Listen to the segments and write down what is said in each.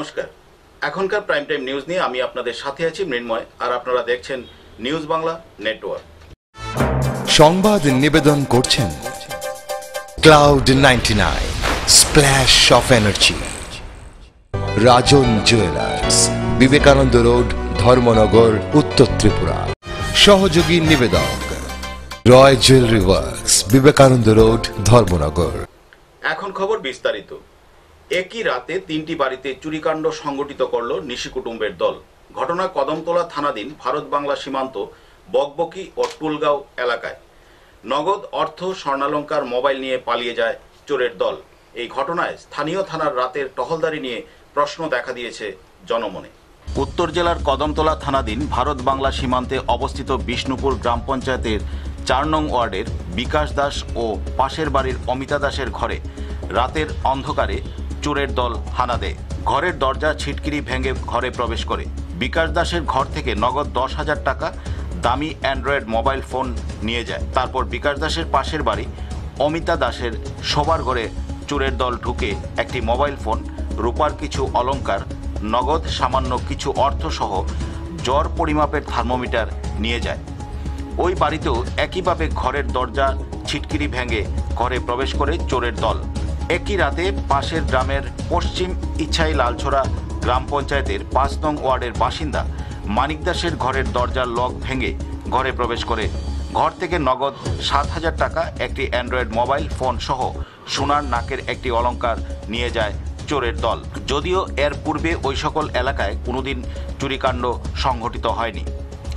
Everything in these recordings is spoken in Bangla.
নমস্কার, এখনকার প্রাইম টাইম নিউজ নিয়ে আমি আপনাদের সাথে আছি মৃন্ময়, আর আপনারা দেখছেন নিউজ বাংলা নেটওয়ার্ক। সংবাদ নিবেদন করছেন cloud 99 splash of energy, Rajan jewellers, Vivekananda road, Dharmanagar, Uttar Tripura. সহযোগী নিবেদক Roy jewellery works, Vivekananda road, Dharmanagar. এখন খবর বিস্তারিত। একই রাতে 3টি বাড়িতে চুরিকাণ্ড সংগঠিত করল নিশি কুটুম্বের দল। ঘটনা কদমতলা থানাধীন ভারত বাংলা সীমান্ত বকবকি ও টুলগাঁও এলাকায়। নগদ অর্থ, স্বর্ণালঙ্কার, মোবাইল নিয়ে পালিয়ে যায় চোরের দল। এই ঘটনায় স্থানীয় থানার রাতের টহলদারি নিয়ে প্রশ্ন দেখা দিয়েছে জনমনে। উত্তর জেলার কদমতলা থানাধীন ভারত বাংলা সীমান্তে অবস্থিত বিষ্ণুপুর গ্রাম পঞ্চায়েতের 4 নং ওয়ার্ডের বিকাশ দাস ও পাশের বাড়ির অমিতা দাসের ঘরে রাতের অন্ধকারে চোরের দল হানা দেয়। ঘরের দরজা ছিটকিরি ভেঙে ঘরে প্রবেশ করে। বিকাশ দাসের ঘর থেকে নগদ 10,000 টাকা, দামি অ্যান্ড্রয়েড মোবাইল ফোন নিয়ে যায়। তারপর বিকাশ দাসের পাশের বাড়ি অমিতা দাসের শোবার ঘরে চোরের দল ঢুকে একটি মোবাইল ফোন, রূপার কিছু অলংকার, নগদ সামান্য কিছু অর্থ সহ জ্বর পরিমাপের থার্মোমিটার নিয়ে যায়। ওই বাড়িতেও একইভাবে ঘরের দরজা ছিটকিরি ভেঙে ঘরে প্রবেশ করে চোরের দল। একই রাতে পাশের গ্রামের পশ্চিম ইছাই লালছড়া গ্রাম পঞ্চায়েতের 5 নং ওয়ার্ডের বাসিন্দা মানিক দাসের ঘরের দরজার লক ভেঙে ঘরে প্রবেশ করে ঘর থেকে নগদ 7,000 টাকা, একটি অ্যান্ড্রয়েড মোবাইল ফোন সহ সোনার নাকের একটি অলংকার নিয়ে যায় চোরের দল। যদিও এর পূর্বে ওই সকল এলাকায় কোনোদিন চুরিকাণ্ড সংঘটিত হয়নি,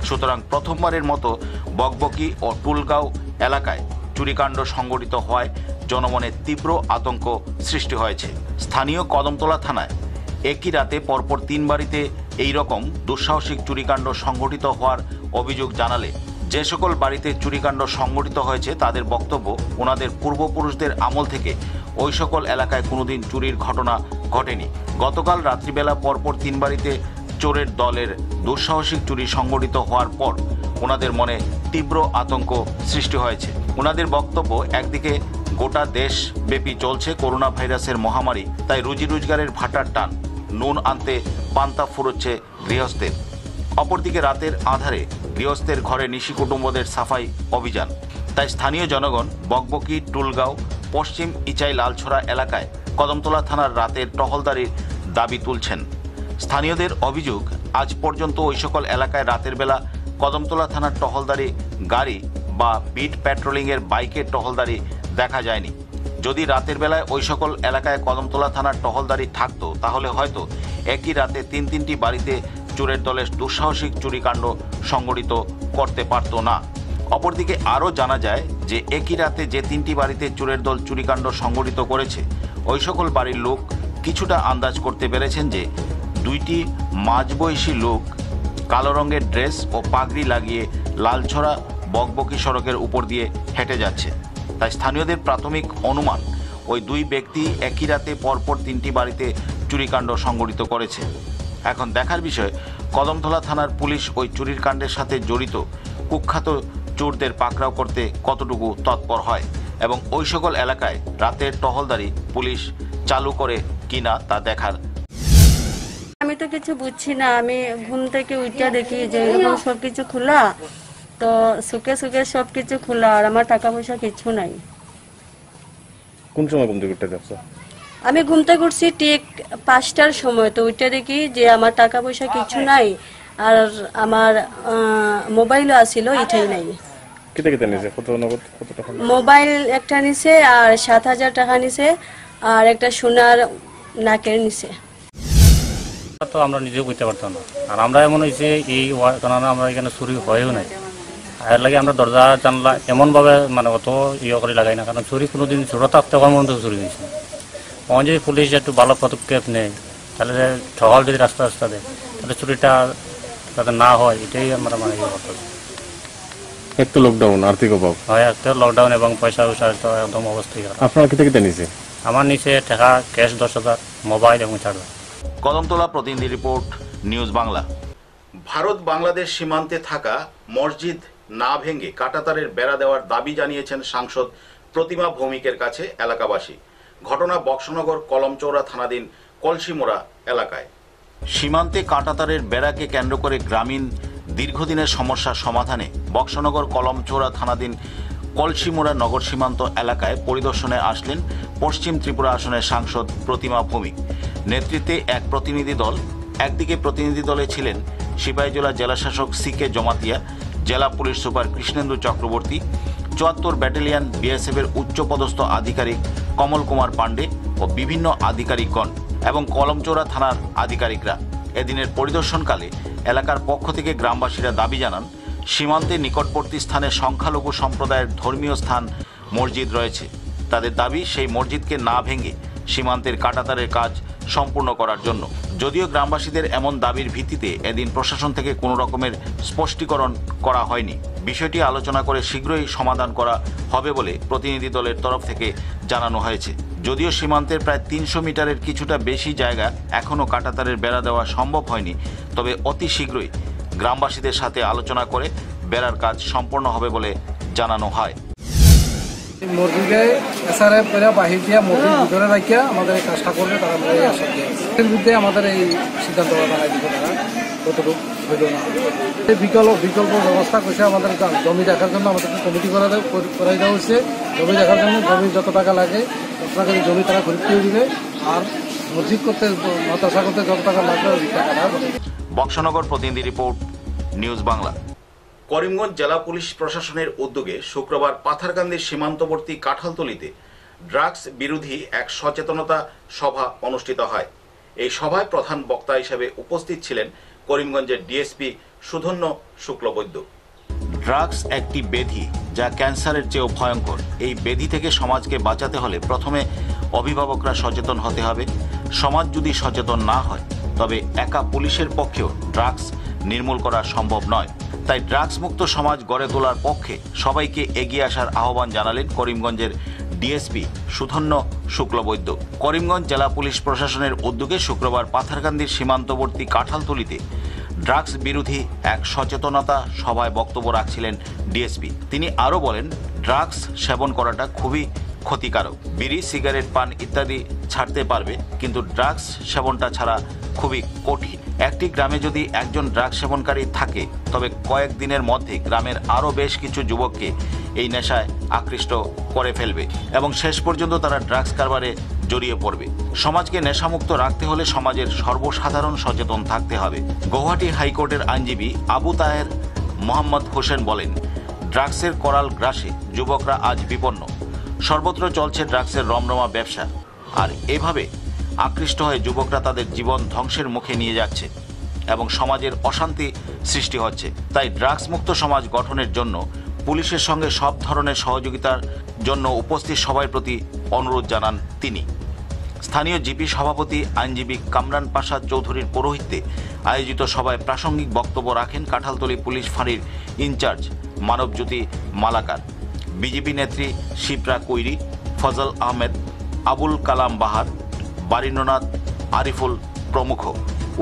সুতরাং প্রথমবারের মতো বকবকি ও টুলগাঁও এলাকায় চুরিকাণ্ড সংঘটিত হওয়ায় জনমনে তীব্র আতঙ্ক সৃষ্টি হয়েছে। স্থানীয় কদমতলা থানায় একই রাতে পরপর 3 বাড়িতে এই রকম দুঃসাহসিক চুরিকাণ্ড সংঘটিত হওয়ার অভিযোগ জানালে যে সকল বাড়িতে চুরিকাণ্ড সংঘটিত হয়েছে তাদের বক্তব্য, ওনাদের পূর্বপুরুষদের আমল থেকে ওই সকল এলাকায় কোনোদিন চুরির ঘটনা ঘটেনি। গতকাল রাত্রিবেলা পরপর 3 বাড়িতে চোরের দলের দুঃসাহসিক চুরি সংঘটিত হওয়ার পর ওনাদের মনে তীব্র আতঙ্ক সৃষ্টি হয়েছে। ওনাদের বক্তব্য, একদিকে গোটা দেশব্যাপী চলছে করোনা ভাইরাসের মহামারী, তাই রুজি রোজগারের ভাটার টান, নুন আনতে পান্তা ফুরোচ্ছে গৃহস্থের। অপরদিকে রাতের আধারে গৃহস্থের ঘরে নিশি কুটুম্বদের সাফাই অভিযান। তাই স্থানীয় জনগণ বকবকি, টুলগাঁও, পশ্চিম ইচাই লালছড়া এলাকায় কদমতলা থানার রাতের টহলদারির দাবি তুলছেন। স্থানীয়দের অভিযোগ, আজ পর্যন্ত ওই সকল এলাকায় রাতের বেলা কদমতলা থানার টহলদারি গাড়ি বা বিট প্যাট্রোলিংয়ের বাইকের টহলদারি দেখা যায়নি। যদি রাতের বেলায় ওই সকল এলাকায় কদমতলা থানার টহলদারি থাকতো তাহলে হয়তো একই রাতে 3টি বাড়িতে চোরের দলের দুঃসাহসিক চুরিকাণ্ড সংঘটিত করতে পারত না। অপরদিকে আরও জানা যায় যে একই রাতে যে 3টি বাড়িতে চোরের দল চুরিকাণ্ড সংঘটিত করেছে ওই সকল বাড়ির লোক কিছুটা আন্দাজ করতে পেরেছেন যে 2টি মাঝবয়সী লোক কালো রঙের ড্রেস ও পাগড়ি লাগিয়ে লালছড়া বকবকি সড়কের উপর দিয়ে হেঁটে যাচ্ছে। তাই স্থানীয়দের প্রাথমিক অনুমান, ওই 2 ব্যক্তি একই রাতে পরপর 3টি বাড়িতে চুরিকাণ্ড সংঘটিত করেছে। এখন দেখার বিষয়, কদমতলা থানার পুলিশ ওই চুরির কাণ্ডের সাথে জড়িত কুখ্যাত চোরদের পাকড়াও করতে কতটুকু তৎপর হয় এবং ওই সকল এলাকায় রাতের টহলদারি পুলিশ চালু করে কিনা তা দেখার। আমি তো কিছু বুঝছি না, আমি ঘুম থেকে উঠে দেখি যে এরকম সবকিছু খোলা, তো সুকে সুকে সবকিছু খোলা, আর আমার টাকা পয়সা কিছু নাই। কোন সময় ঘুম থেকে উঠতে দেখছো? আমি ঘুম থেকে উঠছি ঠিক 5টার সময়, তো উঠে দেখি যে আমার টাকা পয়সা কিছু নাই, আর আমার মোবাইলও আসিল, এটাই নাই। কেটে কেটে নিছে? কত নগদ, কত টাকা? মোবাইল একটা নিছে, আর 7,000 টাকা নিছে, আর একটা সোনার নাকের নিছে। তো আমরা নিজেও বুঝতে পারতাম না, আর আমরা এমন হয়েছে এই কারণে আমরা এখানে চুরি হয়েও নাই। এর লাগে আমরা দরজা জানলা এমনভাবে মানে অত করে লাগাই না, কারণ চুরি কোনোদিন ছোট থাকতে কম মতো চুরি হয়েছে। তখন যদি পুলিশ একটু ভালো পদক্ষেপ নেয়, তাহলে ঠহল যদি রাস্তা রাস্তা দেয়, তাহলে চুরিটা যাতে না হয়, এটাই আমরা মানে করতে। এক তো লকডাউন, আর্থিক অভাব হয়, একটা লকডাউন এবং পয়সা তো একদম অবস্থা। আপনারা কেটে কেটে নিছে? আমার নিচে টাকা ক্যাশ 10,000, মোবাইল এবং চার্জার। কদমতলা প্রতিনিধি রিপোর্ট, নিউজ বাংলা। ভারত বাংলাদেশ সীমান্তে থাকা মসজিদ না ভেঙে কাঁটাতারের বেড়া দেওয়ার দাবি জানিয়েছেন সাংসদ প্রতিমা ভৌমিকের কাছে এলাকাবাসী। ঘটনা বক্সনগর কলমচৌড়া থানাধীন কলসিমোড়া এলাকায়। সীমান্তে কাঁটাতারের বেড়াকে কেন্দ্র করে গ্রামীণ দীর্ঘদিনের সমস্যার সমাধানে বক্সনগর কলমচৌড়া থানাধীন কলসিমোড়া নগর সীমান্ত এলাকায় পরিদর্শনে আসলেন পশ্চিম ত্রিপুরা আসনের সাংসদ প্রতিমা ভৌমিক নেতৃত্বে এক প্রতিনিধি দল। একদিকে প্রতিনিধি দলে ছিলেন সিপাহীজলা জেলাশাসক সিকে জমাতিয়া, জেলা police super Krishnendu Chakraborty, ৭৪ battalion বিএসএফের উচ্চপদস্থ আধিকারিক কমল কুমার পাণ্ডে ও বিভিন্ন আধিকারিকগণ এবং কলমচৌড়া থানার আধিকারিকরা। এদিনের পরিদর্শনকালে এলাকার পক্ষ থেকে গ্রামবাসীরা দাবি জানান, সীমান্তের নিকটবর্তী স্থানে সংখ্যালঘু সম্প্রদায়ের ধর্মীয় স্থান মসজিদ রয়েছে। তাদের দাবি সেই মসজিদকে না ভেঙে সীমান্তের কাঁটাতারের কাজ সম্পূর্ণ করার জন্য। যদিও গ্রামবাসীদের এমন দাবির ভিত্তিতে এদিন প্রশাসন থেকে কোনো রকমের স্পষ্টীকরণ করা হয়নি। বিষয়টি আলোচনা করে শীঘ্রই সমাধান করা হবে বলে প্রতিনিধি দলের তরফ থেকে জানানো হয়েছে। যদিও সীমান্তের প্রায় ৩০০ মিটারের কিছুটা বেশি জায়গা এখনও কাঁটাতারের বেড়া দেওয়া সম্ভব হয়নি, তবে অতি শীঘ্রই গ্রামবাসীদের সাথে আলোচনা করে বেড়ার কাজ সম্পন্ন হবে বলে জানানো হয়। মসজিদে এসআরএফ বাহির দিয়া মসজিদ ভিতরে রাখিয়া আমাদের কাজটা করবে, তারা আশা দিয়ে এর বিরুদ্ধে আমাদের এই সিদ্ধান্ত বানাই দিবে। তারা কতটুকু হইল না বিকল্প ব্যবস্থা করছে। আমাদের জমি দেখার জন্য আমাদেরকে কমিটি করাই দেওয়া হচ্ছে। জমি দেখার জন্য জমি যত টাকা লাগে তত টাকা জমি তারা খরিদ করে দিবে, আর মসজিদ করতে মাদ্রাসা করতে যত টাকা লাগবে ওই টাকাটা। বক্সনগর প্রতিনিধি রিপোর্ট, নিউজ বাংলা। করিমগঞ্জ জেলা পুলিশ প্রশাসনের উদ্যোগে শুক্রবার পাথারকান্দির সীমান্তবর্তী কাঁঠালতলীতে ড্রাগস বিরোধী এক সচেতনতা সভা অনুষ্ঠিত হয়। এই সভায় প্রধান বক্তা হিসেবে উপস্থিত ছিলেন করিমগঞ্জের ডিএসপি সুধন্য শুক্লবৈদ্য। ড্রাগস একটি ব্যাধি যা ক্যান্সারের চেয়েও ভয়ঙ্কর। এই ব্যাধি থেকে সমাজকে বাঁচাতে হলে প্রথমে অভিভাবকরা সচেতন হতে হবে। সমাজ যদি সচেতন না হয় তবে একা পুলিশের পক্ষেও ড্রাগস নির্মূল করা সম্ভব নয়। তাই ড্রাগস মুক্ত সমাজ গড়ে তোলার পক্ষে সবাইকে এগিয়ে আসার আহ্বান জানালেন করিমগঞ্জের ডিএসপি সুধন্য শুক্লবৈদ্য। করিমগঞ্জ জেলা পুলিশ প্রশাসনের উদ্যোগে শুক্রবার পাথারকান্দির সীমান্তবর্তী কাঁঠালতলীতে ড্রাগস বিরোধী এক সচেতনতা সভায় বক্তব্য রাখছিলেন ডিএসপি। তিনি আরও বলেন, ড্রাগস সেবন করাটা খুবই ক্ষতিকারক। বিড়ি, সিগারেট, পান ইত্যাদি ছাড়তে পারবে, কিন্তু ড্রাগস সেবনটা ছাড়া খুবই কঠিন। একটি গ্রামে যদি একজন ড্রাগস সেবনকারী থাকে তবে কয়েকদিনের মধ্যে গ্রামের আরও বেশ কিছু যুবককে এই নেশায় আকৃষ্ট করে ফেলবে এবং শেষ পর্যন্ত তারা ড্রাগস কারবারে জড়িয়ে পড়বে। সমাজকে নেশামুক্ত রাখতে হলে সমাজের সর্বসাধারণ সচেতন থাকতে হবে। গৌহাটি হাইকোর্টের আইনজীবী আবু তাহের মোহাম্মদ হোসেন বলেন, ড্রাগসের করাল গ্রাসে যুবকরা আজ বিপন্ন। সর্বত্র চলছে ড্রাগসের রমরমা ব্যবসা, আর এভাবে আকৃষ্ট হয়ে যুবকরা তাদের জীবন ধ্বংসের মুখে নিয়ে যাচ্ছে এবং সমাজের অশান্তি সৃষ্টি হচ্ছে। তাই ড্রাগস মুক্ত সমাজ গঠনের জন্য পুলিশের সঙ্গে সব ধরনের সহযোগিতার জন্য উপস্থিত সবার প্রতি অনুরোধ জানান তিনি। স্থানীয় জিপি সভাপতি আইনজীবী কামরান পাশা চৌধুরীর পৌরোহিত্যে আয়োজিত সভায় প্রাসঙ্গিক বক্তব্য রাখেন কাঁঠালতলী পুলিশ ফাঁড়ির ইনচার্জ মানবজ্যোতি মালাকার, বিজেপি নেত্রী শিপ্রা কৈরি, ফজল আহমেদ, আবুল কালাম বাহার, বারীন্দ্রনাথ, আরিফুল প্রমুখ।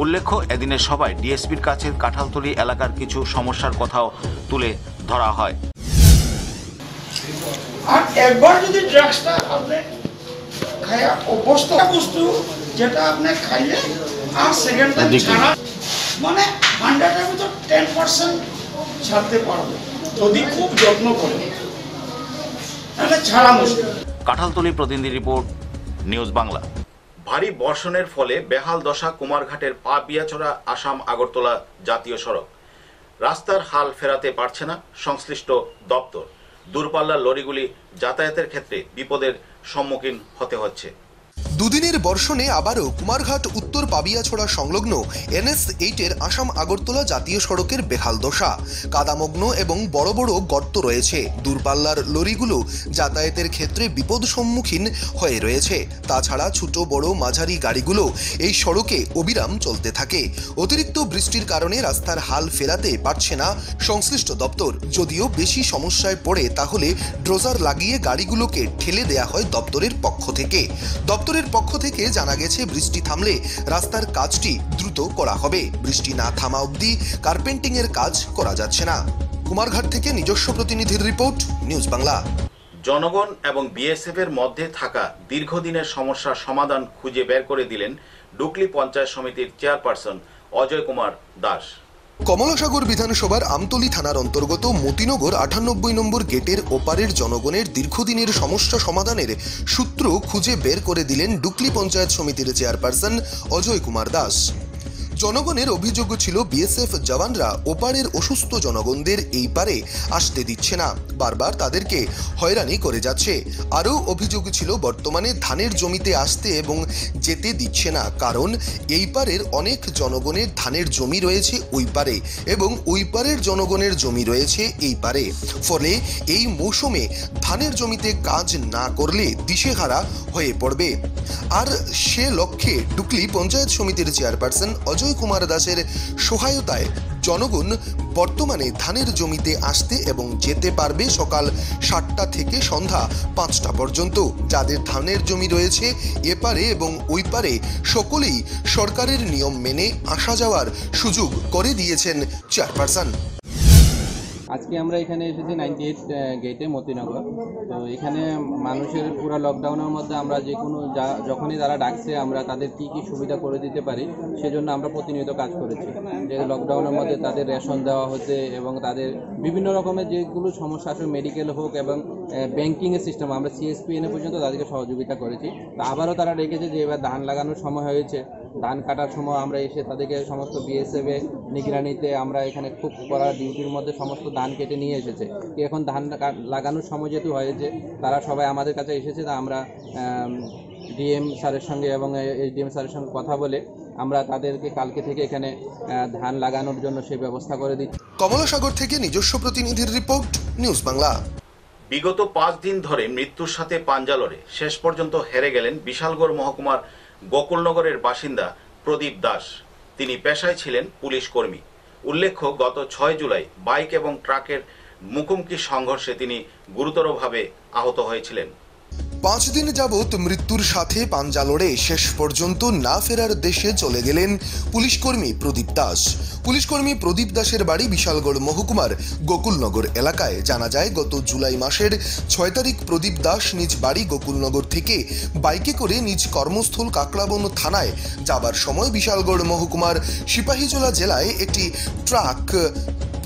উল্লেখ্য, এদিনের সভায় ডিএসপির কাছে কাঁঠালতলী এলাকার কিছু সমস্যার কথাও তুলে ধরা হয়। আর একবার যদি ড্রাগসটা আপনি খায়া অভ্যস্ত বস্তু যেটা আপনি খাইলে আর সেকেন্ড টাইম ছাড়া মানে 100-এর ভিতর 10% ছাড়তে পারবে যদি খুব যত্ন করে, তাহলে ছাড়া মুশকিল। কাঁঠালতলী প্রতিনিধি রিপোর্ট, নিউজ বাংলা। ভারী বর্ষণের ফলে বেহাল দশা কুমারঘাটের পাপিয়াছড়া আসাম আগরতলা জাতীয় সড়ক। রাস্তার হাল ফেরাতে পারছে না সংশ্লিষ্ট দপ্তর। দূরপাল্লার লরিগুলি যাতায়াতের ক্ষেত্রে বিপদের সম্মুখীন হতে হচ্ছে। দুদিনের বর্ষণে আবারও কুমারঘাট উত্তর পাবিয়াছড়া সংলগ্ন NS-8-এর আসাম আগরতলা জাতীয় সড়কের বেহাল দশা। কাদামগ্ন এবং বড় বড় গর্ত রয়েছে। দূরপাল্লার লরিগুলো যাতায়াতের ক্ষেত্রে বিপদ সম্মুখীন হয়ে রয়েছে। তাছাড়া ছোট বড় মাঝারি গাড়িগুলো এই সড়কে অবিরাম চলতে থাকে। অতিরিক্ত বৃষ্টির কারণে রাস্তার হাল ফেরাতে পারছে না সংশ্লিষ্ট দপ্তর। যদিও বেশি সমস্যায় পড়ে তাহলে ড্রোজার লাগিয়ে গাড়িগুলোকে ঠেলে দেয়া হয় দপ্তরের পক্ষ থেকে। দপ্তরের পক্ষ থেকে জানা গেছে, বৃষ্টি থামলে রাস্তার কাজটি দ্রুত করা হবে। বৃষ্টি না থামা অবধি কার্পেন্টিং এর কাজ করা যাচ্ছে না। কুমারঘাট থেকে নিজস্ব প্রতিনিধির রিপোর্ট, নিউজ বাংলা। জনগণ এবং বিএসএফ এর মধ্যে থাকা দীর্ঘদিনের সমস্যার সমাধান খুঁজে বের করে দিলেন ডুকলি পঞ্চায়েত সমিতির চেয়ারপারসন অজয় কুমার দাস। কমলাসাগর বিধানসভার আমতলী থানার অন্তর্গত মতিনগর 98 নম্বর গেটের ওপারের জনগণের দীর্ঘদিনের সমস্যা সমাধানের সূত্র খুঁজে বের করে দিলেন ডুকলি পঞ্চায়েত সমিতির চেয়ারপারসন অজয় কুমার দাস। জনগণের অভিযোগ ছিল বিএসএফ জওয়ানরা ওপারের অসুস্থ জনগণদের এই পারে আসতে দিচ্ছে না, বারবার তাদেরকে হয়রানি করে যাচ্ছে। আরও অভিযোগ ছিল বর্তমানে ধানের জমিতে আসতে এবং যেতে দিচ্ছে না, কারণ এই পারের অনেক জনগণের ধানের জমি রয়েছে ওই পারে এবং ওই পারের জনগণের জমি রয়েছে এই পারে। ফলে এই মৌসুমে ধানের জমিতে কাজ না করলে দিশেহারা হয়ে পড়বে। আর সে লক্ষ্যে ডুকলি পঞ্চায়েত সমিতির চেয়ারপারসন অজয় কুমার দাসের সহায়তায় জনগণ বর্তমানে ধানের জমিতে আসতে এবং যেতে পারবে সকাল 7টা থেকে সন্ধ্যা 5টা পর্যন্ত। যাদের ধানের জমি রয়েছে এপারে এবং ওই পারে সকলেই সরকারের নিয়ম মেনে আসা যাওয়ার সুযোগ করে দিয়েছেন চেয়ারপারসন। আজকে আমরা এখানে এসেছি 98 গেটে মতিনগর। তো এখানে মানুষের পুরো লকডাউনের মধ্যে আমরা যে কোনো যখনই তারা ডাকছে আমরা তাদের কী কী সুবিধা করে দিতে পারি সেজন্য আমরা প্রতিনিয়ত কাজ করেছি। যে লকডাউনের মধ্যে তাদের রেশন দেওয়া হচ্ছে এবং তাদের বিভিন্ন রকমের যেগুলো সমস্যা আছে মেডিকেল হোক এবং ব্যাংকিংয়ের সিস্টেম আমরা CSPN পর্যন্ত তাদেরকে সহযোগিতা করেছি। তো আবারও তারা ডেকেছে যে এবার ধান লাগানোর সময় হয়েছে, ধান কাটার সময় আমরা এসে তাদেরকে সমস্ত BSF নিগরানিতে আমরা এখানে খুব করা ডিউটির মধ্যে সমস্ত ধান কেটে নিয়ে এসেছে। এখন ধান লাগানোর সময় যেহেতু হয়েছে তারা সবাই আমাদের কাছে এসেছে। তা আমরা DM স্যারের সঙ্গে এবং SDM স্যারের সঙ্গে কথা বলে আমরা তাদেরকে কালকে থেকে এখানে ধান লাগানোর জন্য সেই ব্যবস্থা করে দিচ্ছি। কমলাসাগর থেকে নিজস্ব প্রতিনিধির রিপোর্ট, নিউজ বাংলা। বিগত 5 দিন ধরে মৃত্যুর সাথে পাঞ্জা লড়ে শেষ পর্যন্ত হেরে গেলেন বিশালগড় মহকুমার গোকুলনগরের বাসিন্দা প্রদীপ দাস। তিনি পেশায় ছিলেন পুলিশ কর্মী। উল্লেখ্য, গত 6 জুলাই বাইক এবং ট্রাকের মুখোমুখি সংঘর্ষে তিনি গুরুতরভাবে আহত হয়েছিলেন। 5 দিন যাবৎ মৃত্যুর সাথে পাঞ্জা লড়ে শেষ পর্যন্ত না ফেরার দেশে চলে গেলেন পুলিশকর্মী প্রদীপ দাস। পুলিশকর্মী প্রদীপ দাসের বাড়ি বিশালগড় মহকুমার গোকুলনগর এলাকায়। জানা যায়, গত জুলাই মাসের 6 তারিখ প্রদীপ দাস নিজ বাড়ি গোকুলনগর থেকে বাইকে করে নিজ কর্মস্থল কাকড়াবন থানায় যাবার সময় বিশালগড় মহকুমার সিপাহীজলা জেলায় একটি ট্রাক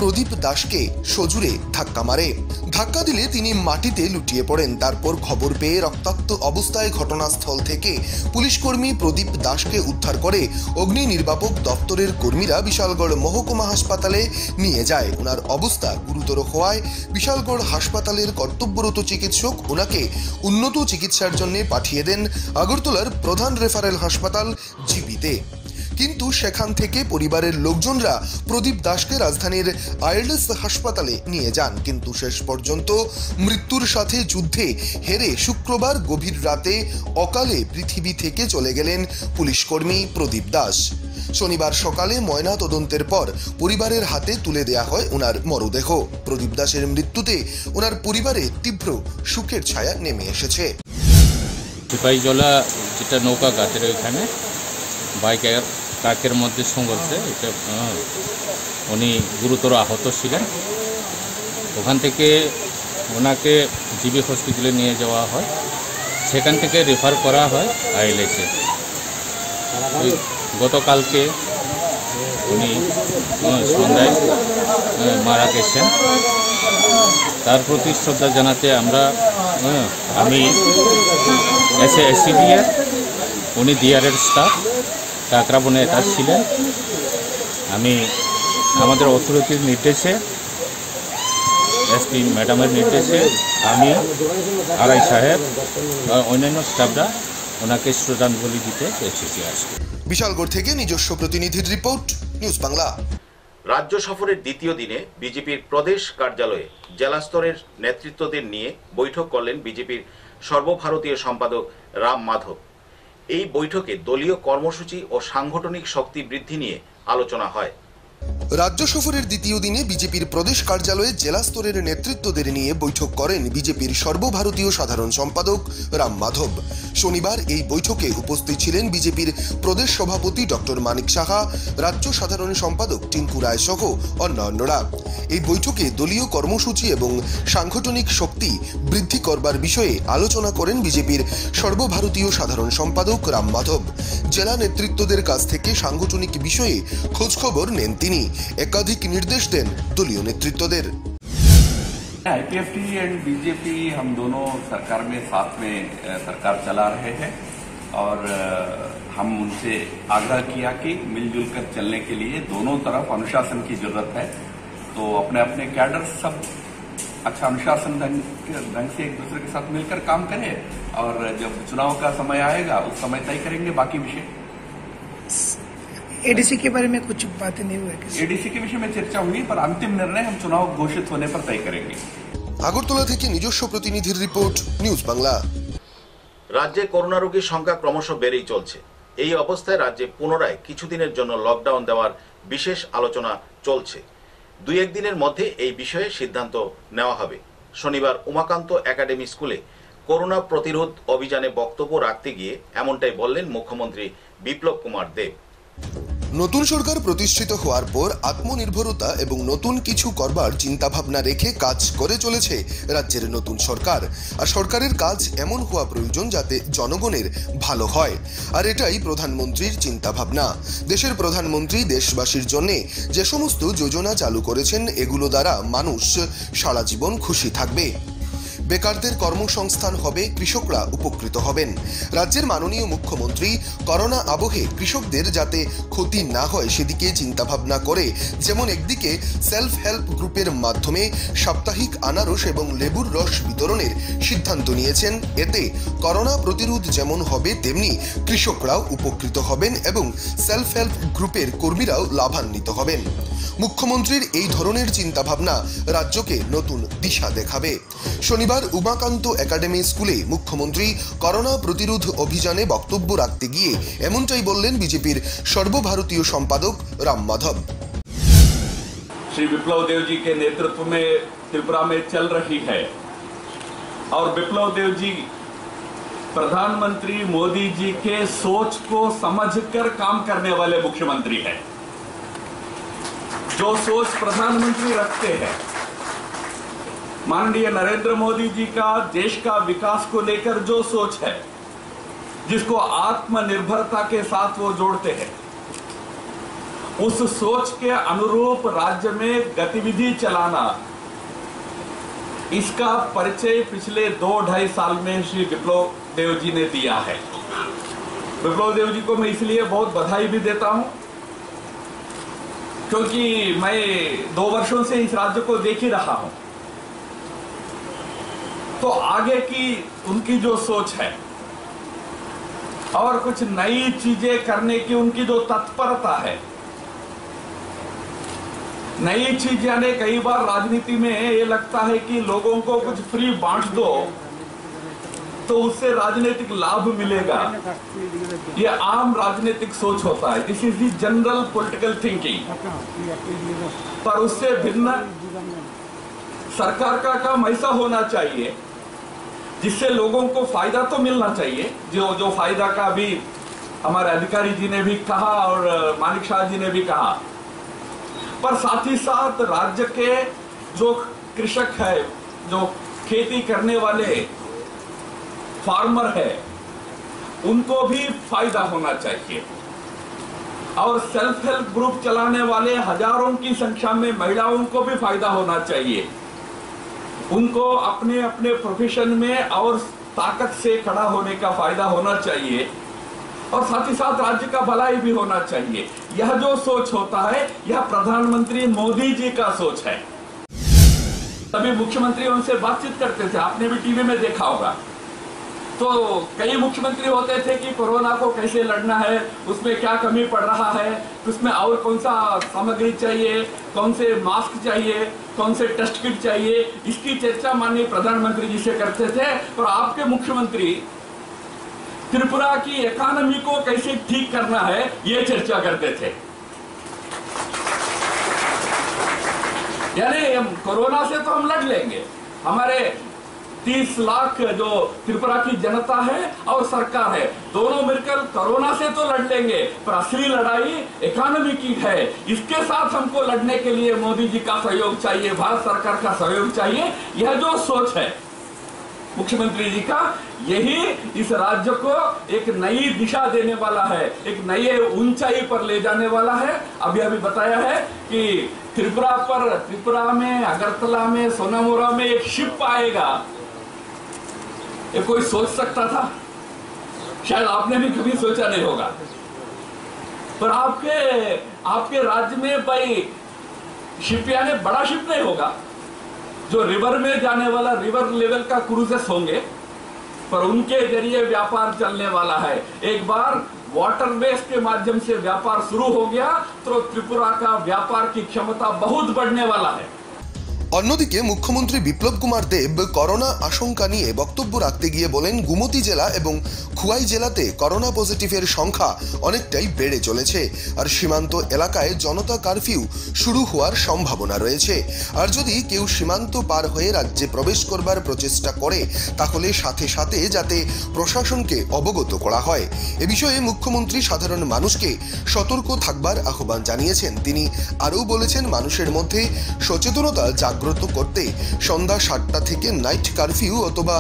প্রদীপ দাসকে সজোরে ধাক্কা মারে। ধাক্কা দিলে তিনি মাটিতে লুটিয়ে পড়েন। তারপর খবর পেয়ে রক্তাক্ত অবস্থায় ঘটনাস্থল থেকে পুলিশকর্মী প্রদীপ দাসকে উদ্ধার করে অগ্নি নির্বাপক দপ্তরের কর্মীরা বিশালগড় মহকুমা হাসপাতালে নিয়ে যায়। ওনার অবস্থা গুরুতর হওয়ায় বিশালগড় হাসপাতালের কর্তব্যরত চিকিৎসক ওনাকে উন্নত চিকিৎসার জন্য পাঠিয়ে দেন আগরতলার প্রধান রেফারেল হাসপাতাল জিবিতে। কিন্তু সেখান থেকে পরিবারের লোকজনরা প্রদীপ দাসকে রাজধানীর আইএলএস হাসপাতালে নিয়ে যান। কিন্তু শেষ পর্যন্ত মৃত্যুর সাথে যুদ্ধে হেরে শুক্রবার গভীর রাতে অকালে পৃথিবী থেকে চলে গেলেন পুলিশকর্মী প্রদীপ দাস। শনিবার সকালে ময়না তদন্তের পর পরিবারের হাতে তুলে দেয়া হয় ওনার মরদেহ। প্রদীপ দাসের মৃত্যুতে ওনার পরিবারে তীব্র শোকের ছায়া নেমে এসেছে। সিপাহীজলা যেটা নৌকা ঘাটের ওইখানে বাইকের ট্রাকের মধ্যে সংঘর্ষে উনি গুরুতর আহত ছিলেন। ওখান থেকে ওনাকে জিবি হসপিটালে নিয়ে যাওয়া হয়, সেখান থেকে রেফার করা হয় আইএলএসে। গতকালকে উনি সন্ধ্যায় মারা গেছেন। তার প্রতি শ্রদ্ধা জানাতে আমি SCBR, উনি ডিআরের স্টাফ, কাকরাবনে এটা ছিলেন। আমি আমাদের অথরিটির নির্দেশে, SP ম্যাডামের নির্দেশে আমি আরআই সাহেব অন্যান্য স্টাফরা ওনাকে শ্রদ্ধাঞ্জলি দিতে এসেছি আজকে। বিশালগড় থেকে নিজস্ব প্রতিনিধির রিপোর্ট, নিউজ বাংলা। রাজ্য সফরের দ্বিতীয় দিনে বিজেপির প্রদেশ কার্যালয়ে জেলা স্তরের নেতৃত্বদের নিয়ে বৈঠক করলেন বিজেপির সর্বভারতীয় সম্পাদক রাম মাধব। এই বৈঠকে দলীয় কর্মসূচি ও সাংগঠনিক শক্তি বৃদ্ধি নিয়ে আলোচনা হয়। রাজ্য সফরের দ্বিতীয় দিনে বিজেপির প্রদেশ কার্যালয়ে জেলা স্তরের নেতৃত্বদের নিয়ে বৈঠক করেন বিজেপির সর্বভারতীয় সাধারণ সম্পাদক রাম মাধব। শনিবার এই বৈঠকে উপস্থিত ছিলেন বিজেপির প্রদেশ সভাপতি ডক্টর মানিক সাহা, রাজ্য সাধারণ সম্পাদক টিঙ্কু রায় সহ অন্যান্যরা। এই বৈঠকে দলীয় কর্মসূচি এবং সাংগঠনিক শক্তি বৃদ্ধি করবার বিষয়ে আলোচনা করেন বিজেপির সর্বভারতীয় সাধারণ সম্পাদক রাম মাধব। জেলা নেতৃত্বদের কাছ থেকে সাংগঠনিক বিষয়ে খোঁজখবর নেন তিনি। একাধিক নির্দেশ দেন দলীয় নেতৃত্বদের। आईपीएफटी एंड बीजेपी हम दोनों सरकार में साथ में सरकार चला रहे हैं और हम उनसे आग्रह किया कि मिलजुल कर चलने के लिए दोनों तरफ अनुशासन की जरूरत है। तो अपने अपने कैडर सब अच्छा अनुशासन ढंग से एक दूसरे के साथ मिलकर काम करें और जब चुनाव का समय आएगा उस समय तय करेंगे बाकी विषय। एडीसी के बारे में कुछ बातें नहीं हुई? एडीसी के विषय में चर्चा हुई पर अंतिम निर्णय हम चुनाव घोषित होने पर तय करेंगे। আগরতলা থেকে নিজস্ব প্রতিনিধির রিপোর্ট, নিউজ বাংলা। রাজ্যে করোনা রোগীর সংখ্যা ক্রমশ বেড়েই চলছে। এই অবস্থায় রাজ্যে পুনরায় কিছুদিনের জন্য লকডাউন দেওয়ার বিশেষ আলোচনা চলছে। 2-1 দিনের মধ্যে এই বিষয়ে সিদ্ধান্ত নেওয়া হবে। শনিবার উমাকান্ত একাডেমি স্কুলে করোনা প্রতিরোধ অভিযানে বক্তব্য রাখতে গিয়ে এমনটাই বললেন মুখ্যমন্ত্রী বিপ্লব কুমার দেব। নতুন সরকার প্রতিষ্ঠিত হওয়ার পর আত্মনির্ভরতা এবং নতুন কিছু করবার চিন্তাভাবনা রেখে কাজ করে চলেছে রাজ্যের নতুন সরকার। আর সরকারের কাজ এমন হওয়া প্রয়োজন যাতে জনগণের ভালো হয়, আর এটাই প্রধানমন্ত্রীর চিন্তাভাবনা। দেশের প্রধানমন্ত্রী দেশবাসীর জন্য যে সমস্ত যোজনা চালু করেছেন এগুলো দ্বারা মানুষ সারা জীবন খুশি থাকবে। বেকারদের কর্মসংস্থান হবে, কৃষকরা উপকৃত হবেন। রাজ্যের মাননীয় মুখ্যমন্ত্রী করোনা আবহে কৃষকদের যাতে ক্ষতি না হয় সেদিকে চিন্তাভাবনা করে যেমন একদিকে সেলফ হেল্প গ্রুপের মাধ্যমে সাপ্তাহিক আনারস এবং লেবুর রস বিতরণের সিদ্ধান্ত নিয়েছেন। এতে করোনা প্রতিরোধ যেমন হবে তেমনি কৃষকরাও উপকৃত হবেন এবং সেলফ হেল্প গ্রুপের কর্মীরাও লাভান্বিত হবেন। মুখ্যমন্ত্রীর এই ধরনের চিন্তাভাবনা রাজ্যকে নতুন দিশা দেখাবে। শনিবার উমাকান্ত একাডেমি স্কুলে মুখ্যমন্ত্রী করোনা প্রতিরোধ অভিযানে বক্তব্য রাখতে গিয়ে এমনটাই বললেন বিজেপির সর্বভারতীয় সম্পাদক রাম মাধব। श्री विप्लव देव जी के नेतृत्व में त्रिपुरा में चल रही है और विप्लव देव जी प्रधानमंत्री मोदी जी के सोच को समझकर काम करने वाले मुख्यमंत्री हैं। जो सोच प्रधानमंत्री रखते हैं, माननीय नरेंद्र मोदी जी का देश का विकास को लेकर जो सोच है, जिसको आत्मनिर्भरता के साथ वो जोड़ते हैं, उस सोच के अनुरूप राज्य में गतिविधि चलाना, इसका परिचय पिछले 2-2.5 साल में श्री विप्लव देव जी ने दिया है। विप्लव देव जी को मैं इसलिए बहुत बधाई भी देता हूं क्योंकि मैं 2 वर्षों से इस राज्य को देख ही रहा हूं। तो आगे की उनकी जो सोच है और कुछ नई चीजें करने की उनकी जो तत्परता है, नई चीज यानी कई बार राजनीति में ये लगता है कि लोगों को कुछ फ्री बांट दो तो उससे राजनीतिक लाभ मिलेगा। ये आम राजनीतिक सोच होता है, this is the general political thinking. पर उससे भिन्न सरकार का काम ऐसा होना चाहिए जिससे लोगों को फायदा तो मिलना चाहिए, जो फायदा का भी हमारे अधिकारी जी ने भी कहा और मानिक शाह जी ने भी कहा, पर साथ ही साथ राज्य के जो कृषक है, जो खेती करने वाले फार्मर है, उनको भी फायदा होना चाहिए। और सेल्फ हेल्प ग्रुप चलाने वाले हजारों की संख्या में महिलाओं को भी फायदा होना चाहिए। उनको अपने अपने प्रोफेशन में और ताकत से खड़ा होने का फायदा होना चाहिए और साथ ही साथ राज्य का भलाई भी होना चाहिए। यह जो सोच होता है, यह प्रधानमंत्री मोदी जी का सोच है। सभी मुख्यमंत्री उनसे बातचीत करते थे, आपने भी टीवी में देखा होगा। तो कई मुख्यमंत्री होते थे कि कोरोना को कैसे लड़ना है, उसमें क्या कमी पड़ रहा है, उसमें और कौन सा सामग्री चाहिए, कौन से मास्क चाहिए, कौन से टेस्ट किट चाहिए, इसकी चर्चा माननीय प्रधानमंत्री जी से करते थे। और आपके मुख्यमंत्री त्रिपुरा की इकोनॉमी को कैसे ठीक करना है ये चर्चा करते थे। यानी कोरोना से तो हम लड़ लेंगे, हमारे 30 लाख जो त्रिपुरा की जनता है और सरकार है, दोनों मिलकर कोरोना से तो लड़ लेंगे, पर असली लड़ाई इकोनॉमी की है। इसके साथ हमको लड़ने के लिए मोदी जी का सहयोग चाहिए, भारत सरकार का सहयोग चाहिए। यह जो सोच है मुख्यमंत्री जी का, यही इस राज्य को एक नई दिशा देने वाला है, एक नई ऊंचाई पर ले जाने वाला है। अभी बताया है कि त्रिपुरा में, अगरतला में, सोनामुरा में एक शिप आएगा। ये कोई सोच सकता था? शायद आपने भी कभी सोचा नहीं होगा। पर आपके राज्य में भाई शिप यानी बड़ा शिप नहीं होगा, जो रिवर में जाने वाला रिवर लेवल का क्रूजेस होंगे, पर उनके जरिए व्यापार चलने वाला है। एक बार वाटरवेज के माध्यम से व्यापार शुरू हो गया तो त्रिपुरा का व्यापार की क्षमता बहुत बढ़ने वाला है। অন্যদিকে মুখ্যমন্ত্রী বিপ্লব কুমার দেব করোনা আশঙ্কা নিয়ে বক্তব্য রাখতে গিয়ে বলেন, গুমতি জেলা এবং খুয়াই জেলাতে করোনা পজিটিভের সংখ্যা অনেকটাই বেড়ে চলেছে, আর সীমান্ত এলাকায় জনতা কারফিউ শুরু হওয়ার সম্ভাবনা রয়েছে। আর যদি কেউ সীমান্ত পার হয়ে রাজ্যে প্রবেশ করবার প্রচেষ্টা করে তাহলে সাথে সাথে যাতে প্রশাসনকে অবগত করা হয়। এ বিষয়ে মুখ্যমন্ত্রী সাধারণ মানুষকে সতর্ক থাকবার আহ্বান জানিয়েছেন। তিনি আরও বলেছেন, মানুষের মধ্যে সচেতনতা জাগ্রত করতে সন্ধ্যা 7টা থেকে নাইট কারফিউ অথবা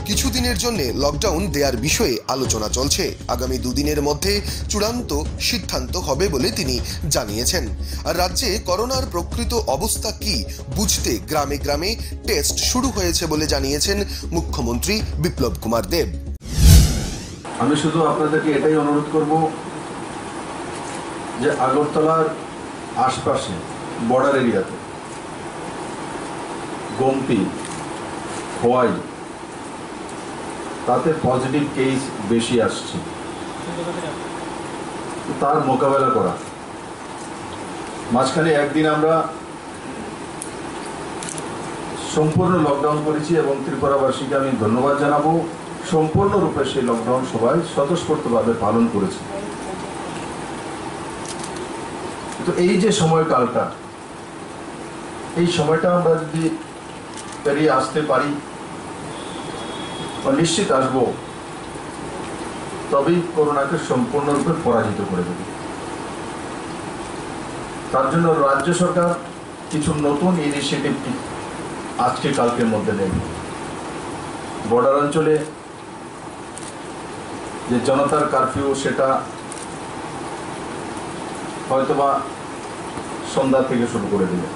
কিছুদিনের জন্য লকডাউন দেওয়ার বিষয়ে আলোচনা চলছে। আগামী দুদিনের মধ্যে চূড়ান্ত সিদ্ধান্ত হবে বলে তিনি জানিয়েছেন। আর রাজ্যে করোনার প্রকৃত অবস্থা কি বুঝতে গ্রামে গ্রামে টেস্ট শুরু হয়েছে বলে জানিয়েছেন মুখ্যমন্ত্রী বিপ্লব কুমার দেব। আমি শুধু আপনাদেরকে এটাই অনুরোধ করব যে আগরতলার আশপাশে বর্ডার এরিয়াতে গোমতি, খোয়াই, তাতে পজিটিভ কেস বেশি আসছে, তার মোকাবেলা করা। মাঝখানে একদিন আমরা সম্পূর্ণ লকডাউন করেছি এবং ত্রিপুরাবাসীকে আমি ধন্যবাদ জানাবো, সম্পূর্ণরূপে সেই লকডাউন সবাই স্বতঃস্ফূর্তভাবে পালন করেছে। তো এই যে সময়কালটা, এই সময়টা আমরা যদি পেরিয়ে আসতে পারি, নিশ্চিত আসবো, তবেই করোনাকে সম্পূর্ণরূপে পরাজিত করে দেবে। তার জন্য রাজ্য সরকার কিছু নতুন ইনিশিয়েটিভ আজকে কালকের মধ্যে নেবে। বর্ডার অঞ্চলে যে জনতার কারফিউ, সেটা হয়তোবা সন্ধ্যা থেকে শুরু করে দেবে,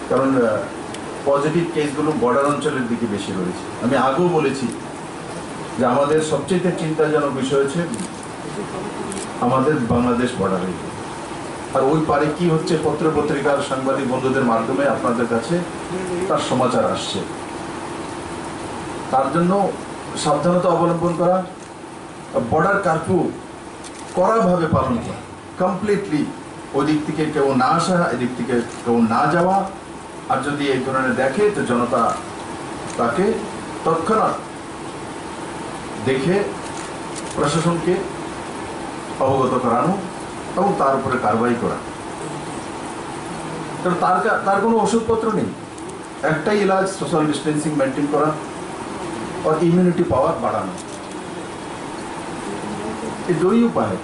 কারণ পজিটিভ কেসগুলো বর্ডার অঞ্চলের দিকে বেশি রয়েছে। আমি আগেও বলেছি যে আমাদের সবচেয়ে চিন্তাজনক বিষয় হচ্ছে আমাদের বাংলাদেশ বর্ডার এরিয়া, আর ওই পারে কি হচ্ছে পত্র পত্রিকার সাংবাদিক বন্ধুদের মাধ্যমে আপনাদের কাছে তার সমাচার আসছে। তার জন্য সাবধানতা অবলম্বন করা, বর্ডার কারফিউ কড়াভাবে পালন করা, কমপ্লিটলি ওই দিক থেকে কেউ না আসা, এদিক থেকে কেউ না যাওয়া। আর যদি এই ধরনের দেখে তো জনতা তাকে তৎক্ষণাৎ দেখে প্রশাসনকে অবগত করানো এবং তার উপরে কারবাই করা। কারণ তার কোনো ওষুধপত্র নেই, একটাই ইলাজ সোশ্যাল ডিস্টেন্সিং মেনটেন করা আর ইমিউনিটি পাওয়ার বাড়ানো, এই দুই উপায়,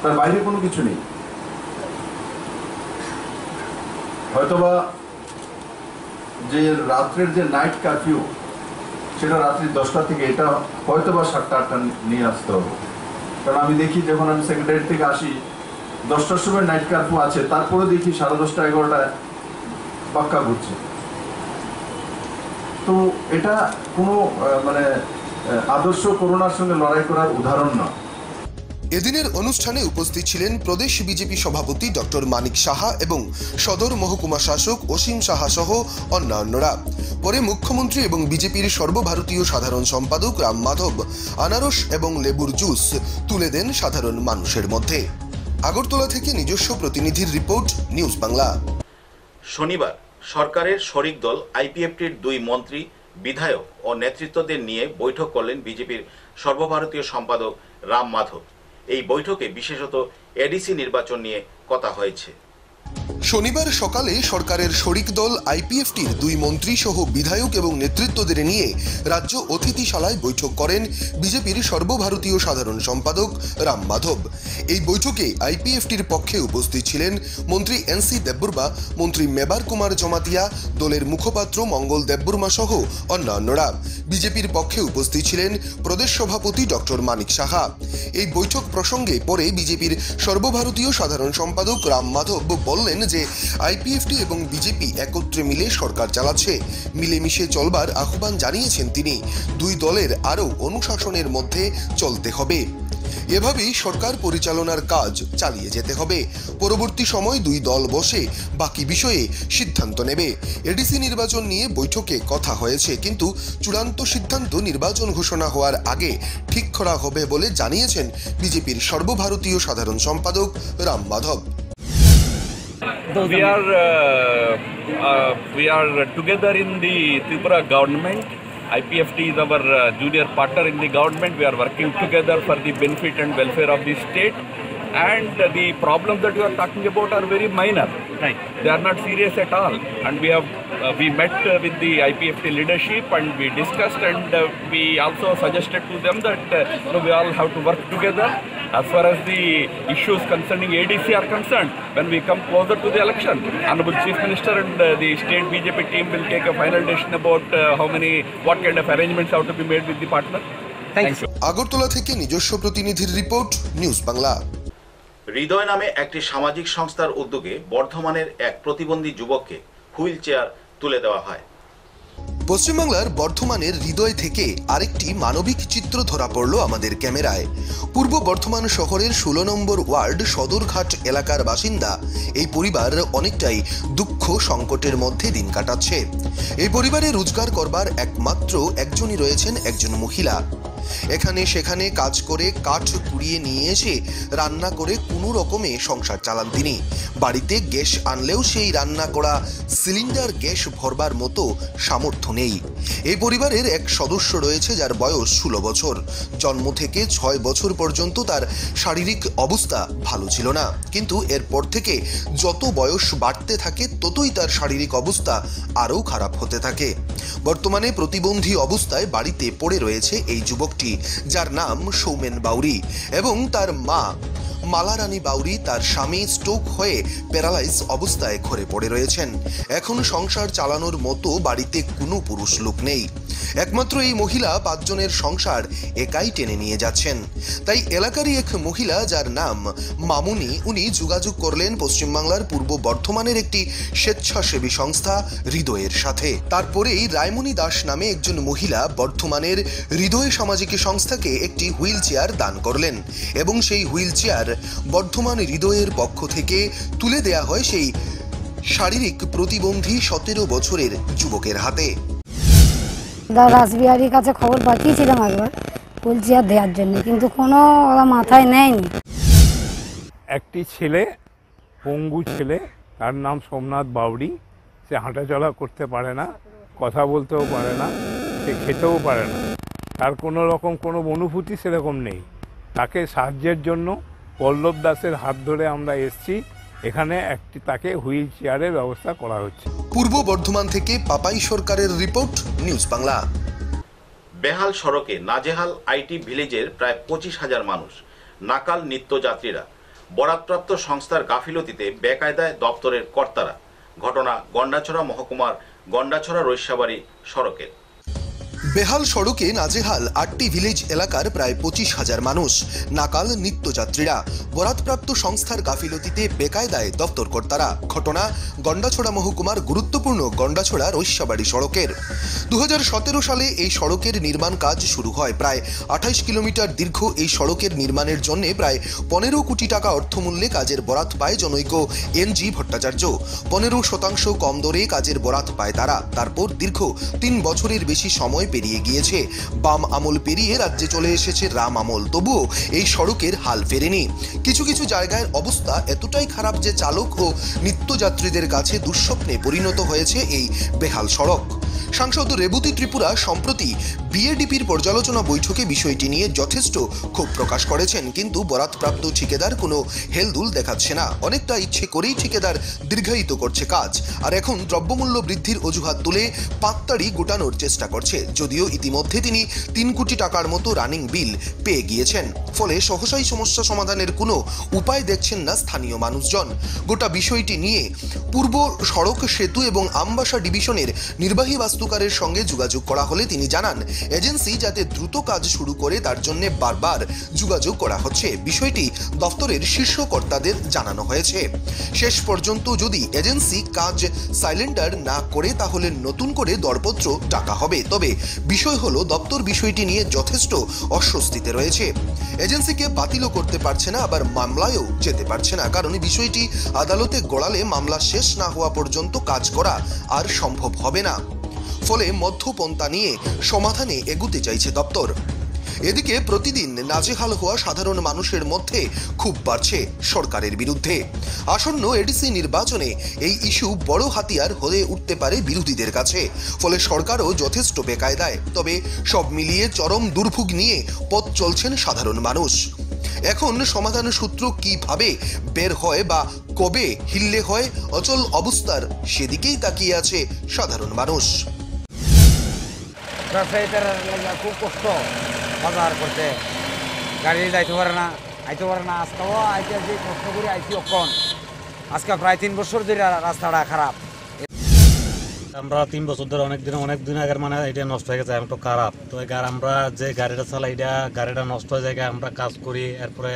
তার বাইরে কোনো কিছু নেই। হয়তোবা যে রাত্রের যে নাইট কারফিউ, সেটা রাত্রি 10টা থেকে, এটা হয়তোবা 7টা 8টা নিয়ে আসতে হবে। কারণ আমি দেখি যখন আমি সেক্রেটারি থেকে আসি 10টার সময় নাইট কারফিউ আছে, তারপরে দেখি 10:30 11টায় পাক্কা ঘুরছে। তো এটা কোনো মানে আদর্শ করোনার সঙ্গে লড়াই করার উদাহরণ নয়। এদিনের অনুষ্ঠানে উপস্থিত ছিলেন প্রদেশ বিজেপি সভাপতি ডক্টর মানিক সাহা এবং সদর মহকুমা শাসক অসীম সাহা সহ অন্যান্যরা। পরে মুখ্যমন্ত্রী এবং বিজেপির সর্বভারতীয় সাধারণ সম্পাদক রাম মাধব আনারস এবং লেবুর জুস তুলে দেন সাধারণ মানুষের মধ্যে। আগরতলা থেকে নিজস্ব প্রতিনিধির রিপোর্ট, নিউজ বাংলা। শনিবার সরকারের শরিক দল আইপিএফটির 2 মন্ত্রী, বিধায়ক ও নেতৃত্বদের নিয়ে বৈঠক করলেন বিজেপির সর্বভারতীয় সম্পাদক রাম মাধব। এই বৈঠকে বিশেষত এডিসি নির্বাচন নিয়ে কথা হয়েছে। শনিবার সকালে সরকারের শরিক দল আইপিএফটির 2 মন্ত্রী সহ বিধায়ক এবং নেতৃত্বদের নিয়ে রাজ্য অতিথিশালায় বৈঠক করেন বিজেপির সর্বভারতীয় সাধারণ সম্পাদক রাম মাধব। এই বৈঠকে আইপিএফটির পক্ষে উপস্থিত ছিলেন মন্ত্রী এনসি দেববর্মা, মন্ত্রী মেবার কুমার জমাতিয়া, দলের মুখপাত্র মঙ্গল দেববর্মা সহ অন্যান্যরা। বিজেপির পক্ষে উপস্থিত ছিলেন প্রদেশ সভাপতি ডক্টর মানিক সাহা। এই বৈঠক প্রসঙ্গে পরে বিজেপির সর্বভারতীয় সাধারণ সম্পাদক রাম মাধব বললেন যে আইপিএফটি এবং বিজেপি একত্রে মিলে সরকার চালাচ্ছে, মিলেমিশে চলবার আহ্বান জানিয়েছেন তিনি। 2 দলের আরও অনুশাসনের মধ্যে চলতে হবে, এভাবেই সরকার পরিচালনার কাজ চালিয়ে যেতে হবে। পরবর্তী সময় 2 দল বসে বাকি বিষয়ে সিদ্ধান্ত নেবে। এডিসি নির্বাচন নিয়ে বৈঠকে কথা হয়েছে, কিন্তু চূড়ান্ত সিদ্ধান্ত নির্বাচন ঘোষণা হওয়ার আগে ঠিক করা হবে বলে জানিয়েছেন বিজেপির সর্বভারতীয় সাধারণ সম্পাদক Ram Madhav. We are together in the Tripura government. IPFT is our junior partner in the government. We are working together for the benefit and welfare of the state. And the problems that you are talking about are very minor. Right. They are not serious at all. And we met with the IPFT leadership and we discussed, and we also suggested to them that we all have to work together. As far as the issues concerning ADC are concerned, when we come closer to the election, Honorable Chief Minister and the state BJP team will take a final decision about what kind of arrangements have to be made with the partner. Thank you. Agartala থেকে নিজস্ব প্রতিনিধির রিপোর্ট, নিউজ বাংলা। হৃদয় নামে একটি সামাজিক সংস্থার উদ্যোগে বর্ধমানের এক প্রতিবন্ধী যুবককে হুইল চেয়ার তুলে দেওয়া হয়। পশ্চিমবাংলার বর্ধমানের হৃদয় থেকে আরেকটি মানবিক চিত্র ধরা পড়ল আমাদের ক্যামেরায়। পূর্ব বর্ধমান শহরের 16 নম্বর ওয়ার্ড সদরঘাট এলাকার বাসিন্দা এই পরিবার অনেকটাই দুঃখ সংকটের মধ্যে দিন কাটাচ্ছে। এই পরিবারে রোজগার করবার একমাত্র একজনই রয়েছেন, একজন মহিলা। এখানে সেখানে কাজ করে কাঠ কুড়িয়ে নিয়ে এসে রান্না করে কোনো রকমে সংসার চালান তিনি। বাড়িতে গ্যাস আনলেও সেই রান্না করা সিলিন্ডার গ্যাস ভরবার মতো সামর্থ্য নেই। এই পরিবারের এক সদস্য রয়েছে যার বয়স 16 বছর। জন্ম থেকে 6 বছর পর্যন্ত তার শারীরিক অবস্থা ভালো ছিল না, কিন্তু এরপর থেকে যত বয়স বাড়তে থাকে ততই তার শারীরিক অবস্থা আরও খারাপ হতে থাকে। বর্তমানে প্রতিবন্ধী অবস্থায় বাড়িতে পড়ে রয়েছে এই যুবকটি, যার নাম সৌমেন বাউরি, এবং তার মা মালারানী বাউরি। তার স্বামী স্ট্রোক হয়ে প্যারালাইজ অবস্থায় ঘরে পড়ে রয়েছেন। এখন সংসার চালানোর মতো বাড়িতে কোনো পুরুষ লোক নেই। একমাত্র এই মহিলা 5 জনের সংসার একাই টেনে নিয়ে যাচ্ছেন। তাই এলাকারই এক মহিলা, যার নাম মামুনি, উনি যোগাযোগ করলেন পশ্চিমবাংলার পূর্ব বর্ধমানের একটি স্বেচ্ছাসেবী সংস্থা হৃদয়ের সাথে। তারপরেই রায়মণি দাস নামে একজন মহিলা বর্ধমানের হৃদয় সামাজিক সংস্থাকে একটি হুইল চেয়ার দান করলেন, এবং সেই হুইল চেয়ার বর্ধমান হৃদয়ের পক্ষ থেকে তুলে দেয়া হয় সেই শারীরিক প্রতিবন্ধী 17 বছরের যুবকের হাতে। রাসবিহারীর কাছে খবর পাঠিয়েছিলাম একবার হুইল চেয়ার দেওয়ার জন্য, কিন্তু কোনো ওরা মাথায় নেয়নি। একটি ছেলে, পঙ্গু ছেলে, তার নাম সোমনাথ বাউরি। সে হাঁটাচলা করতে পারে না, কথা বলতেও পারে না, সে খেতেও পারে না, তার কোনো রকম কোনো অনুভূতি সেরকম নেই। তাকে সাহায্যের জন্য পল্লব দাসের হাত ধরে আমরা এসেছি। এখানে তাকে হুইল চেয়ারের ব্যবস্থা করা হচ্ছে। পূর্ব বর্ধমান থেকে পাপাই সরকারের রিপোর্ট, নিউজ বাংলা। বেহাল সড়কে নাজেহাল আইটি ভিলেজের প্রায় 25,000 মানুষ, নাকাল নিত্যযাত্রীরা। বরাদপ্রাপ্ত সংস্থার গাফিলতিতে বেকায়দায় দপ্তরের কর্তারা। ঘটনা গন্ডাছড়া মহকুমার গন্ডাছড়া রৈস্যাবাড়ি সড়কের। বেহাল সড়কে নাজেহাল 8টি ভিলেজ এলাকার প্রায় 25,000 মানুষ, নাকাল নিত্যযাত্রীরা। বরাদপ্রাপ্ত সংস্থার গাফিলতিতে বেকায়দায় দপ্তর কর্তারা। ঘটনা গন্ডাছড়া মহকুমার গুরুত্বপূর্ণ গন্ডাছড়া রৈস্যাবাড়ি সড়কের। 2017 সালে এই সড়কের নির্মাণ কাজ শুরু হয়। প্রায় 28 কিলোমিটার দীর্ঘ এই সড়কের নির্মাণের জন্য প্রায় 15 কোটি টাকা অর্থমূল্যে কাজের বরাত পায় জনৈক এনজি ভট্টাচার্য। 15% কম দরে কাজের বরাত পায় তারা। তারপর দীর্ঘ 3 বছরের বেশি সময় পেরিয়ে গিয়েছে। বাম আমল পেরিয়ে রাজ্যে চলে এসেছে রাম আমল, তবুও এই সড়কের হাল ফেরেনি। কিছু কিছু জায়গায় অবস্থা এতটাই খারাপ যে চালক ও নিত্যযাত্রীদের কাছে দুঃস্বপ্নে পরিণত হয়েছে এই বেহাল সড়ক। সাংসদ রেবতী ত্রিপুরা সম্প্রতি বিএডিপির পর্যালোচনা বৈঠকে বিষয়টি নিয়ে যথেষ্ট ক্ষোভ প্রকাশ করেছেন, কিন্তু বরাতপ্রাপ্ত ঠিকাদার কোনো হেলদুল দেখাচ্ছে না। অনেকটা ইচ্ছে করেই ঠিকাদার দীর্ঘায়িত করছে কাজ, আর এখন দ্রব্যমূল্য বৃদ্ধির অজুহাত তুলে পাত্তাড়ি গোটানোর চেষ্টা করছে, যদিও ইতিমধ্যে তিনি 3 কোটি টাকার মতো রানিং বিল পেয়ে গিয়েছেন। ফলে সহসাই সমস্যা সমাধানের কোনো উপায় দেখছেন না স্থানীয় মানুষজন। গোটা বিষয়টি নিয়ে পূর্ব সড়ক সেতু এবং আমবাসা ডিভিশনের নির্বাহী বাস্তুকারের সঙ্গে যোগাযোগ করা হলে তিনি জানান, এজেন্সি যাতে দ্রুত কাজ শুরু করে তার জন্য বারবার যোগাযোগ করা হচ্ছে। বিষয়টি দপ্তরের শীর্ষ কর্তাদের জানানো হয়েছে। শেষ পর্যন্ত যদি এজেন্সি কাজ সাইলেন্ডার না করে তাহলে নতুন করে দরপত্র ডাকা হবে। তবে বিষয় হলো দপ্তর বিষয়টি নিয়ে যথেষ্ট অস্বস্তিতে রয়েছে। এজেন্সিকে বাতিলও করতে পারছে না, আবার মামলায়ও যেতে পারছে না, কারণ বিষয়টি আদালতে গড়ালে মামলা শেষ না হওয়া পর্যন্ত কাজ করা আর সম্ভব হবে না। ফলে মধ্যপন্থা নিয়ে সমাধানে এগুতে চাইছে দপ্তর। এদিকে প্রতিদিন নাজেহাল হওয়া সাধারণ মানুষের মধ্যে খুব বাড়ছে সরকারের বিরুদ্ধে। আসন্ন এডিসি নির্বাচনে এই ইস্যু বড় হাতিয়ার হয়ে উঠতে পারে বিরোধীদের কাছে। ফলে সরকারও যথেষ্ট বেকায়দায়। তবে সব মিলিয়ে চরম দুর্ভোগ নিয়ে পথ চলছেন সাধারণ মানুষ। এখন সমাধান সূত্র কিভাবে বের হয় বা কবে হিললে হয় অচল অবস্থার সেদিকেই তাকিয়ে আছে সাধারণ মানুষ। খুব কষ্ট বাজার করতে, গাড়ি যাইতে পারে না, আইতে পারে না। আজকেও আইতে যে কষ্ট করে আইছি অক্ষণ, আজকে প্রায় 3 বছর ধরে রাস্তাটা খারাপ। আমরা 3 বছর ধরে অনেক দিন আগের মানে এটা নষ্ট হয়ে গেছে, একটু খারাপ। তো আমরা যে গাড়িটা চালাই গাড়িটা নষ্ট হয়ে যায়, আমরা কাজ করি, এরপরে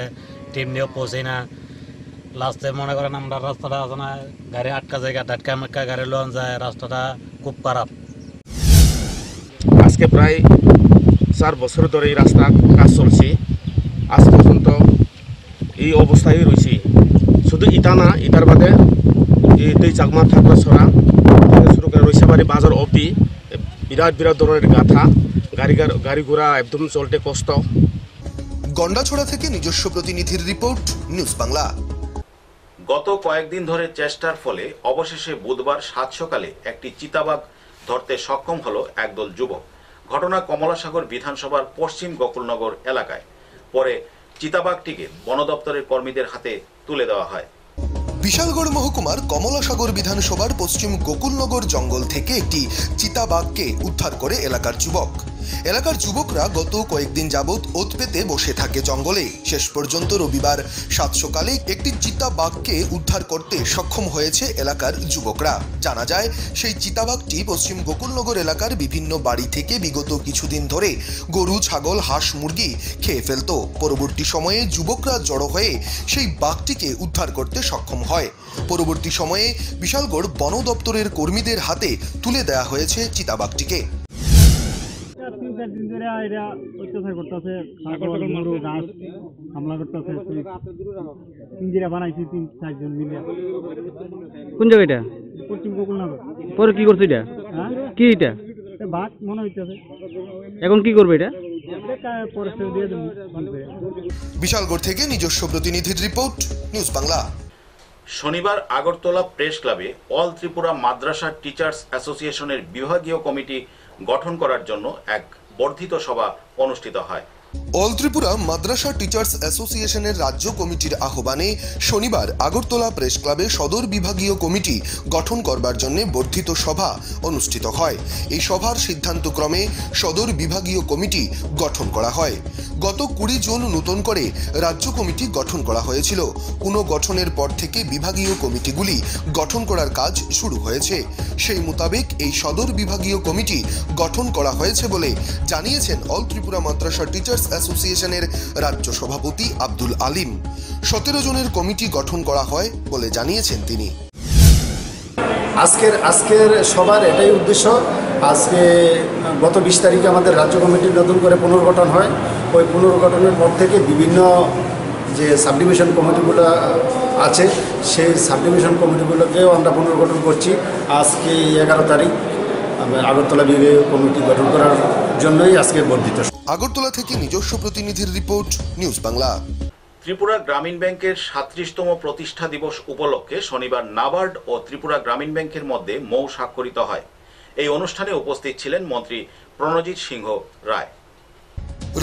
টিম নিয়েও পৌঁছাই না। লাস্টে মনে করেন আমরা রাস্তাটা আছে না, গাড়ি আটকা জায়গা ধাটকা গাড়ি লোন যায়, রাস্তাটা খুব খারাপ। আজকে প্রায় 4 বছর ধরে এই রাস্তা কাজ চলছে, আজ পর্যন্ত এই অবস্থায় রয়েছে। শুধু ইটা না, ইটার বাদে এই দুই চাকমা থাকলা ছড়া শুরু করে রয়েছে বাড়ি বাজার অবধি বিরাট ধরনের গাথা, গাড়ি ঘোড়া একদম চলতে কষ্ট। গন্ডাছড়া থেকে নিজস্ব প্রতিনিধির রিপোর্ট, নিউজ বাংলা। গত কয়েকদিন ধরে চেষ্টার ফলে অবশেষে বুধবার 7 সকালে একটি চিতাবাঘ ধরতে সক্ষম হলো একদল যুবক। ঘটনা কমলাসাগর বিধানসভার পশ্চিম গোকুলনগর এলাকায়। পরে চিতাবাঘটিকে বন দপ্তরের কর্মীদের হাতে তুলে দেওয়া হয়। বিশালগড় মহকুমার কমলাসাগর বিধানসভার পশ্চিম গোকুলনগর জঙ্গল থেকে একটি চিতাবাঘকে উদ্ধার করে এলাকার যুবকরা গত কয়েকদিন যাবৎ ওত পেতে বসে থাকে জঙ্গলে। শেষ পর্যন্ত রবিবার 7 সকালে একটি চিতাবাঘকে উদ্ধার করতে সক্ষম হয়েছে এলাকার যুবকরা। জানা যায়, সেই চিতাবাঘটি পশ্চিম গোকুলনগর এলাকার বিভিন্ন বাড়ি থেকে বিগত কিছুদিন ধরে গরু, ছাগল, হাঁস, মুরগি খেয়ে ফেলত। পরবর্তী সময়ে যুবকরা জড়ো হয়ে সেই বাঘটিকে উদ্ধার করতে সক্ষম হয়। পরবর্তী সময়ে বিশালগড় বন দপ্তরের কর্মীদের হাতে তুলে দেওয়া হয়েছে চিতাবাঘটিকে। 3-4 দিন ধরে এরা অত্যাচার করতেছে, গাছ হামলা করতেছে। পিঞ্জিরা বানাইছি 3-4 জন মিলে। কোন জায়গাটা? পশ্চিম গোকুলনগর। পরে কি করছে এটা? হ্যাঁ, কি এটা? বাঘ মনে হইতেছে। এখন কি করবে এটা? বিশালগড় থেকে নিজস্ব প্রতিনিধির রিপোর্ট, নিউজ বাংলা। শনিবার আগরতলা প্রেস ক্লাবে অল ত্রিপুরা মাদ্রাসা টিচার্স অ্যাসোসিয়েশনের বিভাগীয় কমিটি গঠন করার জন্য এক বর্ধিত সভা অনুষ্ঠিত হয়। অল ত্রিপুরা মাদ্রাসা টিচার্স অ্যাসোসিয়েশনের রাজ্য কমিটির আহ্বানে শনিবার আগরতলা প্রেস ক্লাবে সদর বিভাগীয় কমিটি গঠন করবার জন্য বর্ধিত সভা অনুষ্ঠিত হয়। এই সভার সিদ্ধান্তক্রমে সদর বিভাগীয় কমিটি গঠন করা হয়। গত 20 জুন নতুন করে রাজ্য কমিটি গঠন করা হয়েছিল। পুনর্গঠনের পর থেকে বিভাগীয় কমিটিগুলি গঠন করার কাজ শুরু হয়েছে। সেই মোতাবেক এই সদর বিভাগীয় কমিটি গঠন করা হয়েছে বলে জানিয়েছেন অল ত্রিপুরা মাদ্রাসা টিচার্স অ্যাসোসিয়েশনের রাজ্য সভাপতি আব্দুল আলিম। 17 জনের কমিটি গঠন করা হয় বলে জানিয়েছেন তিনি। আজকের সবার এটাই উদ্দেশ্য। আজকে গত 20 তারিখে আমাদের রাজ্য কমিটির নতুন করে পুনর্গঠন হয়। ওই পুনর্গঠনের পর থেকে বিভিন্ন যে সাবডিভিশন কমিটিগুলো আছে সেই সাবডিভিশন কমিটিগুলোকেও আমরা পুনর্গঠন করছি। আজকে 11 তারিখ আগরতলা বিভাগীয় কমিটি গঠন করার জন্যই আজকে বর্ধিত। আগরতলা থেকে নিজস্ব প্রতিনিধির রিপোর্ট, নিউজ বাংলা। ত্রিপুরা গ্রামীণ ব্যাংকের 37তম প্রতিষ্ঠা দিবস উপলক্ষে শনিবার নাবার্ড ও ত্রিপুরা গ্রামীণ ব্যাংকের মধ্যে মৌ স্বাক্ষরিত হয়। এই অনুষ্ঠানে উপস্থিত ছিলেন মন্ত্রী প্রণজিৎ সিংহ রায়।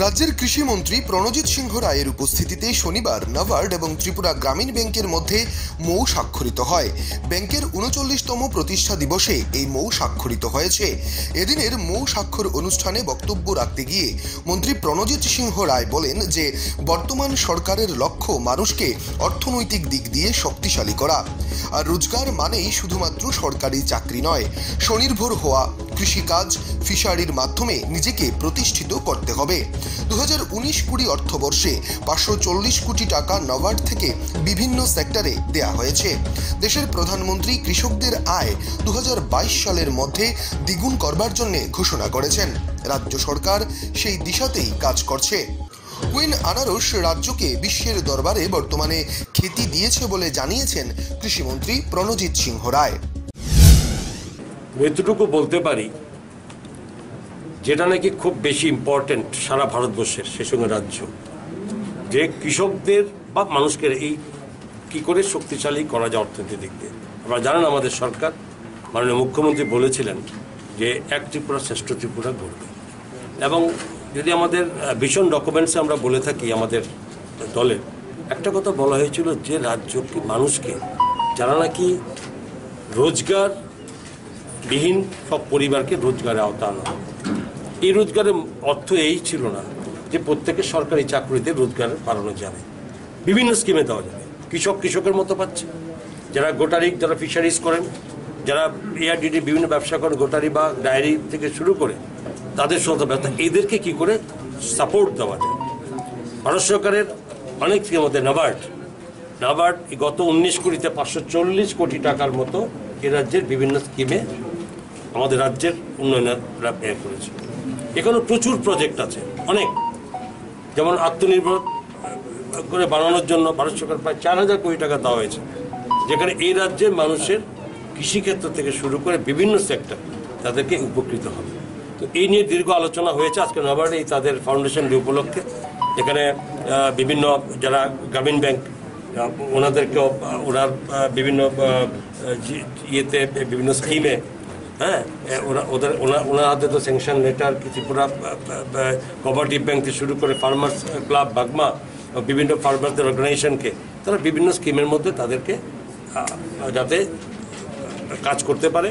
রাজ্যের কৃষিমন্ত্রী প্রণজিৎ সিংহ রায়ের উপস্থিতিতে শনিবার নাবার্ড এবং ত্রিপুরা গ্রামীণ ব্যাংকের মধ্যে মৌ স্বাক্ষরিত হয়। ব্যাংকের ৩৯তম প্রতিষ্ঠা দিবসে এই মৌ স্বাক্ষরিত হয়েছে। এদিনের মৌ স্বাক্ষর অনুষ্ঠানে বক্তব্য রাখতে গিয়ে মন্ত্রী প্রণজিৎ সিংহ রায় বলেন যে বর্তমান সরকারের লক্ষ্য মানুষকে অর্থনৈতিক দিক দিয়ে শক্তিশালী করা। আর রোজগার মানেই শুধুমাত্র সরকারি চাকরি নয়, স্বনির্ভর হওয়া, কৃষিকাজ, ফিশারির মাধ্যমে নিজেকে প্রতিষ্ঠিত করতে হবে। 2019-20 অর্থবর্ষে 540 কোটি টাকা নাবার্ড থেকে বিভিন্ন সেক্টরে দেয়া হয়েছে। দেশের প্রধানমন্ত্রী কৃষকদের আয় 2022 সালের মধ্যে দ্বিগুণ করবার জন্য ঘোষণা করেছেন। রাজ্য সরকার সেই দিশাতেই কাজ করছে। কুইন আনারস রাজ্যকে বিশ্বের দরবারে বর্তমানে খ্যাতি দিয়েছে বলে জানিয়েছেন কৃষিমন্ত্রী প্রণজিৎ সিংহ রায়। এতটুকু বলতে পারি, যেটা নাকি খুব বেশি ইম্পর্টেন্ট সারা ভারতবর্ষের, সে সঙ্গে রাজ্য, যে কৃষকদের বা মানুষকে এই কি করে শক্তিশালী করা যায় অর্থনৈতিক দিক দিয়ে। আপনারা জানেন আমাদের সরকার, মাননীয় মুখ্যমন্ত্রী বলেছিলেন যে এক ত্রিপুরা শ্রেষ্ঠ ত্রিপুরা গড়বে। এবং যদি আমাদের ভিশন ডকুমেন্টসে আমরা বলে থাকি, আমাদের দলের একটা কথা বলা হয়েছিল যে রাজ্যকে, মানুষকে, যারা নাকি রোজগারবিহীন সব পরিবারকে রোজগারে আওতা আনা। এই রোজগারের অর্থ এই ছিল না যে প্রত্যেকের সরকারি চাকরিতে রোজগার বাড়ানো যাবে, বিভিন্ন স্কিমে দেওয়া যাবে। কৃষকের মতো পাচ্ছে, যারা গোটারি, যারা ফিশারিজ করেন, যারা এআরডিডি বিভিন্ন ব্যবসা করেন, গোটারি বা ডায়েরি থেকে শুরু করে তাদের সাথে ব্যবসা, এদেরকে কি করে সাপোর্ট দেওয়া যায়। ভারত সরকারের অনেক স্কিম মধ্যে নাবার্ড গত 19 কোটিতে 540 কোটি টাকার মতো এ রাজ্যের বিভিন্ন স্কিমে আমাদের রাজ্যের উন্নয়নের ব্যয় করেছে। এখানে প্রচুর প্রজেক্ট আছে, অনেক, যেমন আত্মনির্ভর করে বানানোর জন্য ভারত সরকার প্রায় 4000 কোটি টাকা দেওয়া হয়েছে, যেখানে এই রাজ্যের মানুষের কৃষিক্ষেত্র থেকে শুরু করে বিভিন্ন সেক্টর তাদেরকে উপকৃত হবে। তো এই নিয়ে দীর্ঘ আলোচনা হয়েছে আজকে নাবার্ডে এই তাদের ফাউন্ডেশন ডে উপলক্ষে। এখানে বিভিন্ন যারা গ্রামীণ ব্যাংক, ওনাদেরকেও ওনার বিভিন্ন ইয়েতে বিভিন্ন স্কিমে, হ্যাঁ, ওনার হাতে তো sanction letter, Tripura cooperative bank থেকে শুরু করে ফার্মার্স ক্লাব, বাগমা, বিভিন্ন ফার্মারদের অর্গানাইজেশনকে তারা বিভিন্ন স্কিমের মধ্যে তাদেরকে যাতে কাজ করতে পারে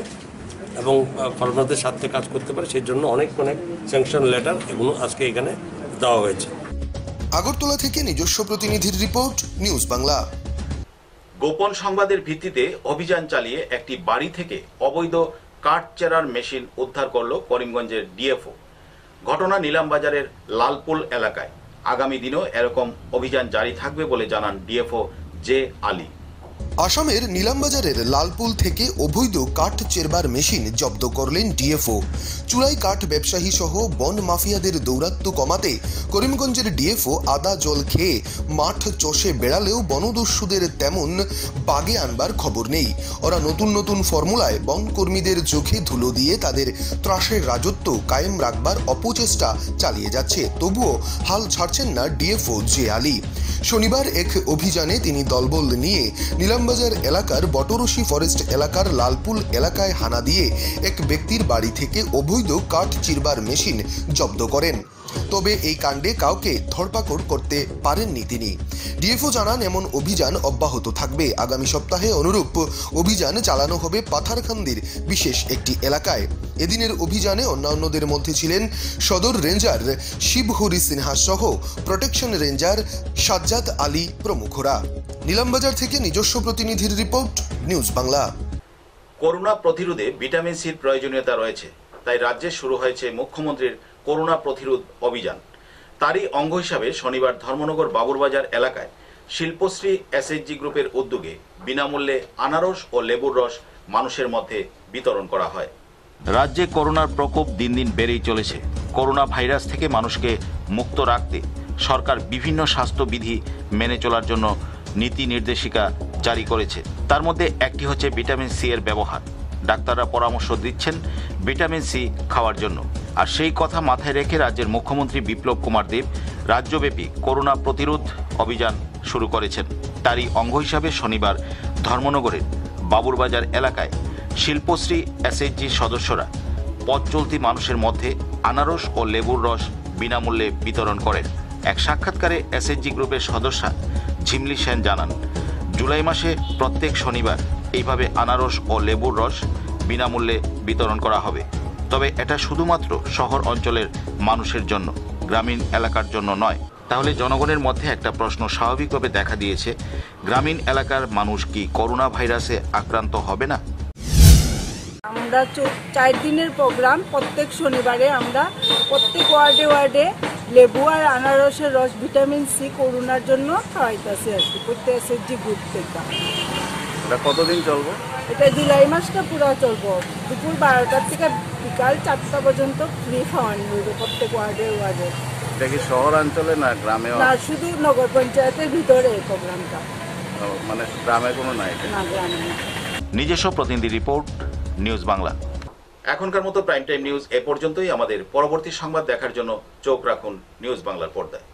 এবং ফার্মারদের সাথে কাজ করতে পারে, সেই জন্য অনেক স্যাংশন লেটার এগুলো আজকে এখানে দেওয়া হয়েছে। আগরতলা থেকে নিজস্ব প্রতিনিধির রিপোর্ট, নিউজ বাংলা। গোপন সংবাদের ভিত্তিতে অভিযান চালিয়ে একটি বাড়ি থেকে অবৈধ কাঠ চেরার মেশিন উদ্ধার করল করিমগঞ্জের ডিএফও। ঘটনা নিলামবাজারের লালপুল এলাকায়। আগামী দিনেও এরকম অভিযান জারি থাকবে বলে জানান ডিএফও জে আলী। আসামের নিলামবাজারের লালপুল থেকে অবৈধ কাঠ চেরবার মেশিন জব্দ করলেন ডিএফও। চুরাই কাঠ ব্যবসায়ী সহ বন মাফিয়াদের দৌরাত্ম্য কমাতে করিমগঞ্জের ডিএফও আদা জল খেয়ে মাঠ চষে বেড়ালেও বনদস্যুদের তেমন বাগে আনবার খবর নেই। ওরা নতুন ফর্মুলায় বন কর্মীদের চোখে ধুলো দিয়ে তাদের ত্রাসের রাজত্ব কায়েম রাখবার অপচেষ্টা চালিয়ে যাচ্ছে। তবুও হাল ছাড়ছেন না ডিএফও জে আলী। শনিবার এক অভিযানে তিনি দলবল নিয়ে নিলামবাজার এলাকার বটরশি ফরেস্ট এলাকার লালপুল এলাকায় হানা দিয়ে এক ব্যক্তির বাড়ি থেকে অবৈধ কাঠ চিরবার মেশিন জব্দ করেন। তবে এই কাণ্ডে কাউকে ধরপাকড় করতে পারেননি তিনি। ডিএফও জানান এমন অভিযান অব্যাহত থাকবে। আগামী সপ্তাহে অনুরূপ অভিযান চালানো হবে পাথারকান্দির বিশেষ একটি এলাকায়। এদিনের অভিযানে অন্যান্যদের মধ্যে ছিলেন সদর রেঞ্জার শিবহরি সিনহা সহ প্রোটেকশন রেঞ্জার সাজ্জাদ আলী প্রমুখরা। নিলামবাজার থেকে নিজস্ব প্রতিনিধির রিপোর্ট, নিউজ বাংলা। করোনা প্রতিরোধে ভিটামিন সির প্রয়োজনীয়তা রয়েছে, তাই রাজ্যে শুরু হয়েছে মুখ্যমন্ত্রীর করোনা প্রতিরোধ অভিযান। তারই অঙ্গ হিসাবে শনিবার ধর্মনগর বাবুরবাজার এলাকায় শিল্পশ্রী এসএইচজি গ্রুপের উদ্যোগে বিনামূল্যে আনারস ও লেবুর রস মানুষের মধ্যে বিতরণ করা হয়। রাজ্যে করোনার প্রকোপ দিন দিন বেড়েই চলেছে। করোনা ভাইরাস থেকে মানুষকে মুক্ত রাখতে সরকার বিভিন্ন স্বাস্থ্যবিধি মেনে চলার জন্য নীতি নির্দেশিকা জারি করেছে। তার মধ্যে একটি হচ্ছে ভিটামিন সি এর ব্যবহার। ডাক্তাররা পরামর্শ দিচ্ছেন ভিটামিন সি খাওয়ার জন্য। আর সেই কথা মাথায় রেখে রাজ্যের মুখ্যমন্ত্রী বিপ্লব কুমার দেব রাজ্যব্যাপী করোনা প্রতিরোধ অভিযান শুরু করেছেন। তারই অঙ্গ হিসাবে শনিবার ধর্মনগরের বাবুরবাজার এলাকায় শিল্পশ্রী এসএইচজির সদস্যরা পথ চলতি মানুষের মধ্যে আনারস ও লেবুর রস বিনামূল্যে বিতরণ করেন। এক সাক্ষাৎকারে এসএইচজি গ্রুপের সদস্য ঝিমলি সেন জানান, জুলাই মাসে প্রত্যেক শনিবার এইভাবে আনারস ও লেবুর রস বিনামূল্যে বিতরণ করা হবে। তবে এটা শুধুমাত্র শহর অঞ্চলের মানুষের জন্য, গ্রামীণ এলাকার জন্য নয়। তাহলে জনগণের মধ্যে একটা প্রশ্ন স্বাভাবিকভাবে দেখা দিয়েছে, গ্রামীণ এলাকার মানুষ কি করোনা ভাইরাসে আক্রান্ত হবে না? আমরা 4 দিনের প্রোগ্রাম, প্রত্যেক শনিবারে আমরা প্রত্যেক ওয়ার্ডে ওয়ার্ডে লেবু আর আনারসের রস, ভিটামিন সি করোনার জন্য খাওয়াইতেছি আর কি, প্রত্যেক এসএইচজি গ্রুপ থেকে। এটা কতদিন চলবো? এটা জুলাই মাসটা পুরো চলবো, দুপুর 12টা থেকে বিকাল 4টা পর্যন্ত ফ্রি খাওয়ানো হইবে প্রত্যেক ওয়ার্ডে ওয়ার্ডে। এটা কি শহর অঞ্চলে না গ্রামে? না, শুধু নগর পঞ্চায়েতের ভিতরে এই প্রোগ্রামটা, মানে গ্রামে কোনো নাই? না, গ্রামে না। নিজস্ব প্রতিনিধি রিপোর্ট, নিউজ বাংলা। এখনকার মতো প্রাইম টাইম নিউজ এ পর্যন্তই। আমাদের পরবর্তী সংবাদ দেখার জন্য চোখ রাখুন নিউজ বাংলার পর্দায়।